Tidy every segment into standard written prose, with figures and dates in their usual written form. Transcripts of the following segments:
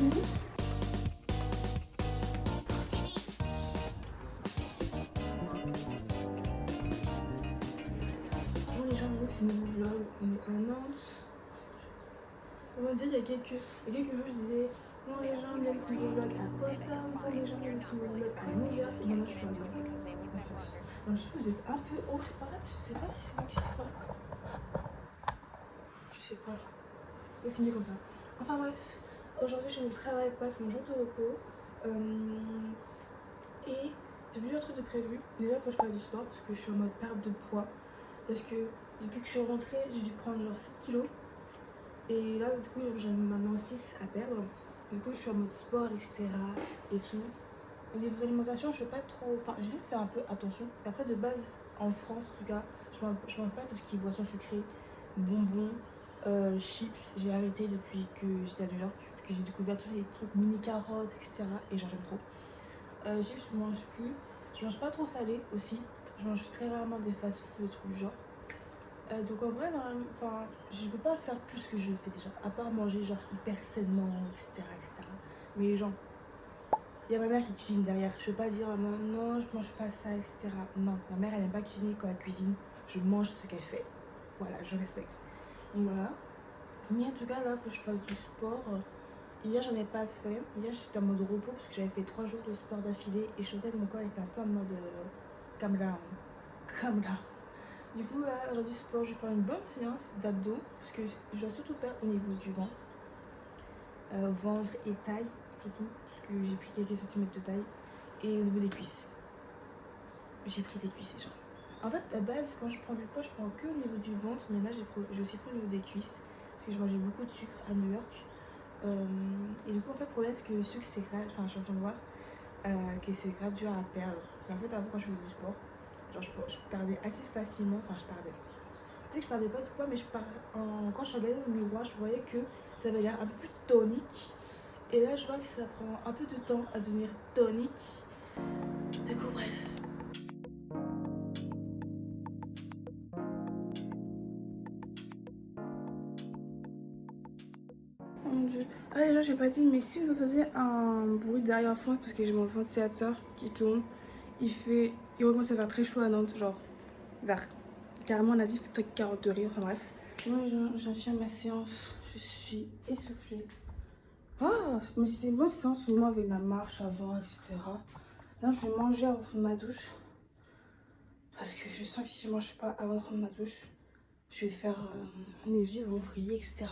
fini. Bon les gens, c'est un nouveau vlog, on est à Nantes. On va dire il y a quelques jours je disais bon les gens, il y a ce nouveau vlog à Potsdam, bon les gens, il y a ce nouveau vlog à New York, et maintenant je suis à Nantes, en France. Donc je trouve que vous êtes un peu haut, c'est pas là, je sais pas si c'est moi qui fais pas. Je sais pas. Mais c'est mieux comme ça. Enfin bref, aujourd'hui je ne travaille pas, c'est mon jour de repos. Et j'ai plusieurs trucs de prévu. Déjà il faut que je fasse du sport parce que je suis en mode perte de poids. Parce que depuis que je suis rentrée, j'ai dû prendre genre 7 kilos. Et là du coup j'en ai maintenant 6 à perdre. Du coup je suis en mode sport, etc. Et tout. Au niveau de l'alimentation, je fais pas trop. Enfin, j'essaie de faire un peu attention. Et après, de base, en France, en tout cas, je mange pas tout ce qui est boisson sucrée, bonbons, chips. J'ai arrêté depuis que j'étais à New York, parce que j'ai découvert tous les trucs mini carottes, etc. Et j'en j'aime trop. Chips, je mange plus. Je mange pas trop salé aussi. Je mange très rarement des fast-food, des trucs du genre. Donc en vrai, enfin, je peux pas faire plus que je fais déjà. À part manger genre hyper sainement, etc. etc. Mais genre. Il y a ma mère qui cuisine derrière. Je ne veux pas dire à maman non, je mange pas ça, etc. Non, ma mère elle n'aime pas cuisiner quand elle cuisine. Je mange ce qu'elle fait. Voilà, je respecte. Donc voilà. Mais en tout cas, là, il faut que je fasse du sport. Hier, j'en ai pas fait. Hier, j'étais en mode repos parce que j'avais fait 3 jours de sport d'affilée et je sentais que mon corps était un peu en mode calm down. Calm down. Du coup, là, aujourd'hui, sport, je vais faire une bonne séance d'abdos parce que je dois surtout perdre au niveau du ventre. Ventre et taille surtout parce que j'ai pris quelques centimètres de taille et au niveau des cuisses j'ai pris des cuisses genre en fait à base quand je prends du poids je prends que au niveau du ventre mais là j'ai aussi pris au niveau des cuisses parce que je mangeais beaucoup de sucre à New York et du coup en fait le problème c'est que le sucre c'est grave, enfin je suis en train de voir que c'est grave dur à perdre. Et en fait avant quand je faisais du sport genre je perdais assez facilement, enfin je perdais, tu sais que je perdais pas du poids mais quand je regardais dans le miroir je voyais que ça avait l'air un peu plus tonique. Et là, je vois que ça prend un peu de temps à devenir tonique. Du coup, bref. Oh mon dieu. Ah, les gens, j'ai pas dit, mais si vous entendez un bruit derrière fond, parce que j'ai mon ventilateur qui tourne, il recommence à faire très chaud à Nantes, genre vers. Carrément, on a dit très 40 degrés, enfin bref. Moi, j'enchaîne ma séance, je suis essoufflée. Ah, mais c'était une bonne séance, au moins avec la marche avant, etc. Là, je vais manger avant de prendre ma douche. Parce que je sens que si je mange pas avant de prendre ma douche, je vais faire mes yeux vont vriller, etc.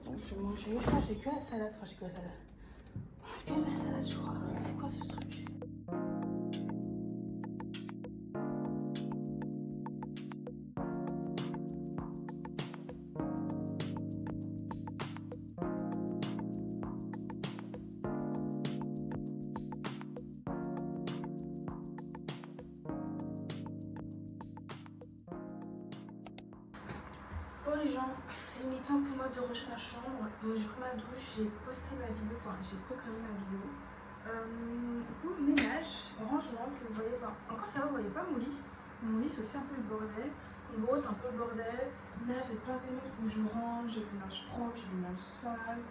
Donc je vais manger. Je crois que j'ai que la salade. Enfin, j'ai que la salade. Que la salade, je crois. C'est quoi ce truc? Bon les gens, c'est mi-temps pour moi de ranger ma chambre. J'ai pris ma douche, j'ai posté ma vidéo, enfin j'ai programmé ma vidéo. Du coup, ménage, rangement que vous voyez, enfin encore ça va, vous voyez pas mon lit. Mon lit c'est aussi un peu le bordel. En gros c'est un peu le bordel. Là j'ai plein d'éléments qu'il faut que je range, j'ai du linge propre, j'ai du linge sale.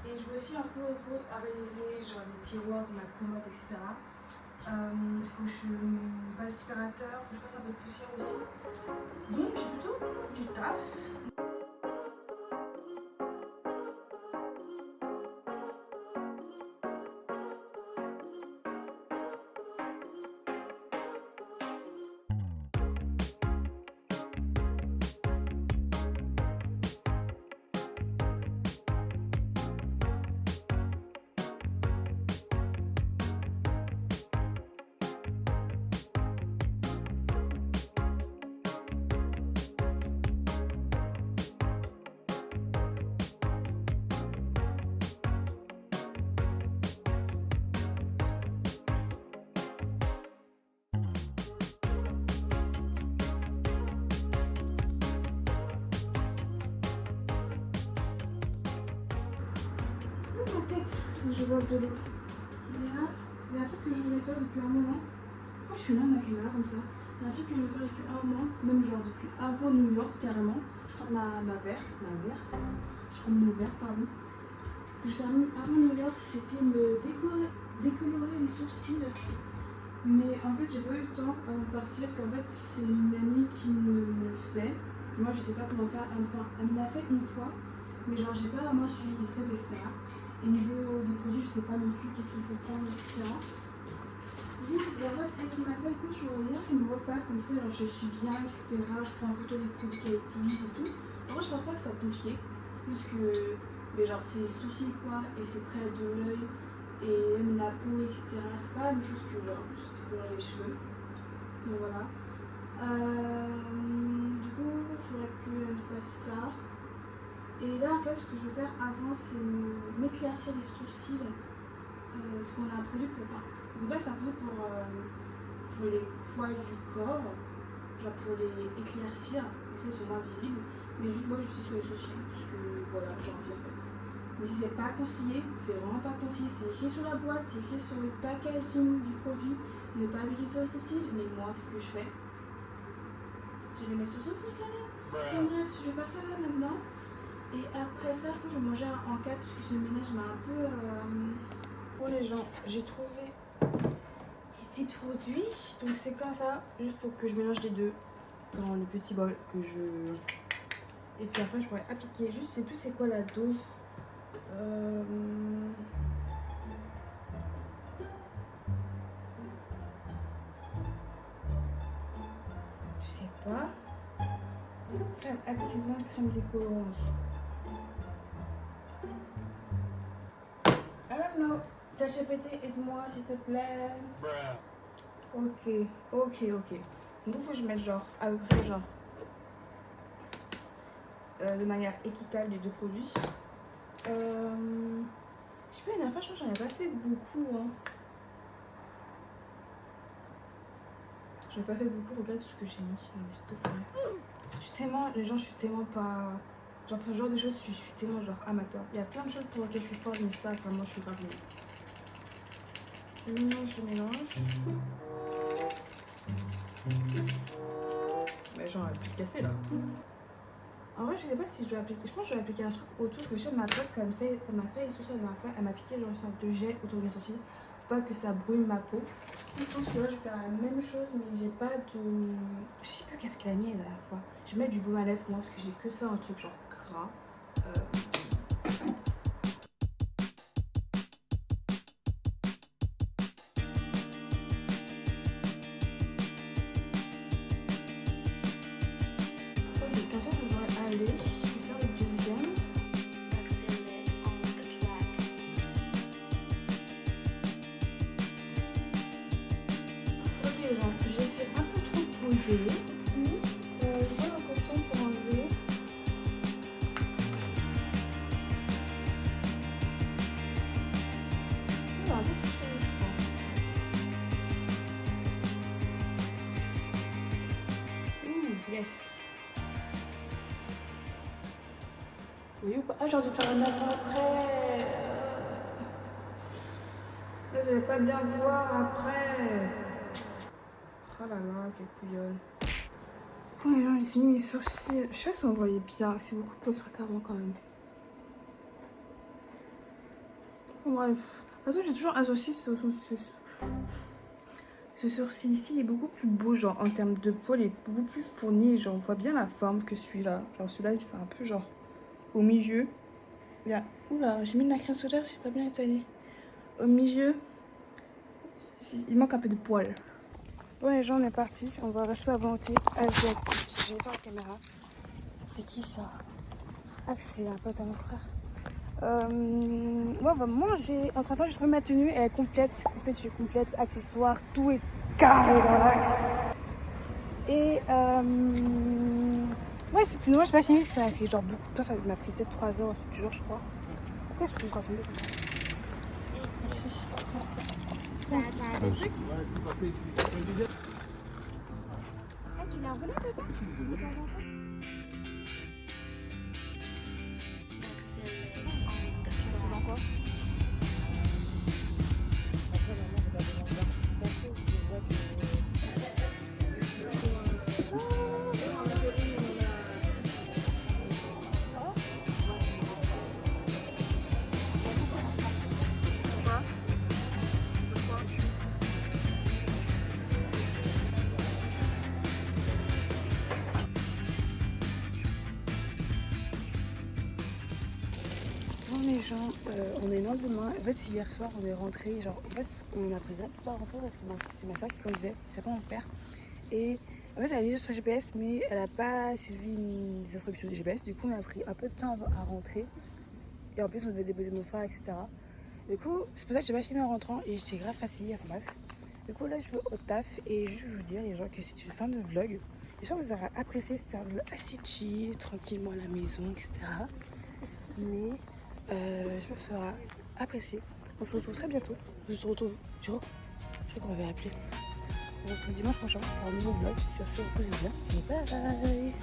Et je veux aussi un peu réorganiser genre les tiroirs de ma commode, etc. Il faut que je passe aspirateur, faut que je fasse un peu de poussière aussi. Donc j'ai plutôt du taf. Ma tête, faut que je boive de l'eau. Mais là, il y a un truc que je voulais faire depuis un moment. Pourquoi je suis là ma caméra comme ça? Il y a un truc que je voulais faire depuis un moment, même genre depuis avant New York carrément. Je prends ma verre. Je prends mon verre, pardon. que je fais avant New York, c'était me décolorer les sourcils. Mais en fait, j'ai pas eu le temps avant de partir, parce qu'en fait, c'est une amie qui me le fait. Moi, je sais pas comment faire. Enfin, elle me l'a fait une fois, mais genre, j'ai pas vraiment suivi les steps, etc. Et niveau des produits, je sais pas non plus qu'est-ce qu'il faut prendre, etc. Du coup, la fois, elle qui m'a fait, écoute, je voudrais bien qu'elle me refasse comme ça, genre, je suis bien, etc. Je prends en photo des produits qu'elle utilise et tout. En vrai, je pense pas que ça soit compliqué, puisque, mais genre, c'est les sourcils, quoi, et c'est près de l'œil. Et même la peau, etc. C'est pas la même chose que genre les cheveux. Donc voilà. Du coup, il faudrait qu'elle fasse ça. Et là, en fait, ce que je veux faire avant, c'est m'éclaircir les sourcils. Ce qu'on a un produit pour. Enfin, de base, c'est un produit pour les poils du corps. Genre pour les éclaircir. Comme ça, ils sont moins visibles. Mais juste moi, je suis sur les sourcils. Parce que voilà, j'ai envie en fait. Mais si c'est pas conseillé, c'est vraiment pas conseillé. C'est écrit sur la boîte, c'est écrit sur le packaging du produit. Ne pas appliquer sur les sourcils. Mais moi, ce que je fais, je les mets sur les sourcils quand même. Donc bref, je vais faire ça là maintenant. Et après ça, je pense que je vais manger en cap parce que ce ménage m'a un peu. Bon les gens, j'ai trouvé les petits produits. Donc c'est comme ça. Juste faut que je mélange les deux dans le petit bol que je. Et puis après, je pourrais appliquer. Juste, je sais plus c'est quoi la dose. Je sais pas. Crème activant, crème décolorante. I don't know. ChatGPT, aide-moi s'il te plaît. Ok. Donc il faut que je mette genre, à peu près genre, de manière équitable les deux produits. Je sais pas, la dernière fois, je crois que j'en ai pas fait beaucoup. Hein. J'en ai pas fait beaucoup, regarde tout ce que j'ai mis. Non, mais s'il te plaît. Je suis tellement, les gens, je suis tellement pas. Genre pour ce genre de choses, je suis tellement genre amateur. Il y a plein de choses pour lesquelles je suis forte, mais ça, vraiment, je suis grave nulle. Je mélange. Mais genre, elle est plus cassée là. En vrai, je sais pas si je dois appliquer. Je pense que je dois appliquer un truc autour. Parce que je sais, ma pote, quand elle m'a fait les sourcils la dernière fois, elle m'a appliqué genre une sorte de gel autour des sourcils. Pas que ça brûle ma peau. Je pense que là, je vais faire la même chose, mais j'ai pas de. Je sais plus qu'est-ce qu'elle a mis la dernière fois. Je vais mettre du baume à lèvres moi, parce que j'ai que ça, un truc genre gras. Ok, comme ça devrait aller. Je vais faire le deuxième. Ok, les gens, j'ai laissé un peu trop poser. Puis, voilà un coton pour enlever. Il a un peu fonctionné, je crois. Yes. Oui ou pas? Ah, j'ai dû faire un avant après. Là, je vais pas bien voir après. Oh là là, quelle couillonne. Bon, les gens, j'ai fini mes sourcils. Je sais pas si on voyait bien. C'est beaucoup plus avant quand même. Bon, bref. De toute façon, j'ai toujours un sourcil. Ce sourcil ici est beaucoup plus beau, genre en termes de poil, il est beaucoup plus fourni. Genre, on voit bien la forme que celui-là. Genre, celui-là, il fait un peu genre au milieu. Il y a. Oula, j'ai mis de la crème solaire, c'est pas bien étalé. Au milieu, il manque un peu de poil. Bon, les gens, on est parti. On va rester à volonté asiatique. Je vais voir la caméra. C'est qui ça? Ah, c'est un pote à mon frère. Moi, on va manger. Entre temps, j'ai trouvé ma tenue. Elle est complète. Je suis complète. Accessoires, tout est carré dans l'axe. Et ouais, c'est une moi, je sais pas si ça a fait genre beaucoup de temps. Ça m'a pris peut-être 3 heures, un truc du genre, je crois. Qu'est-ce que je rassembler comme ça? Merci. T'as des trucs? Ah, tu l'as roulé dedans? C'est dans quoi? Après, normalement, j'ai pas besoin de danser. Je vois que. Bonjour les gens, on est le lendemain. En fait, hier soir, on est rentré. Genre, en fait, on a pris grave du temps à rentrer parce que c'est ma soeur qui conduisait, c'est pas mon père. Et en fait, elle a mis sur GPS, mais elle n'a pas suivi les instructions du GPS. Du coup, on a pris un peu de temps à rentrer. Et en plus, on devait déposer mon frère, etc. Du coup, c'est pour ça que j'ai pas filmé en rentrant et j'étais grave fatiguée. Enfin bref. Du coup, là, je vais au taf et je vais vous dire, les gens, que c'est une fin de vlog. J'espère que vous aurez apprécié. C'était un vlog assez chill, tranquillement à la maison, etc. Mais j'espère que ça aura apprécié. On se retrouve très bientôt. Je crois qu'on m'avait appelé. On se retrouve dimanche prochain pour un nouveau vlog. Sur ce, reposez-vous bien et bye.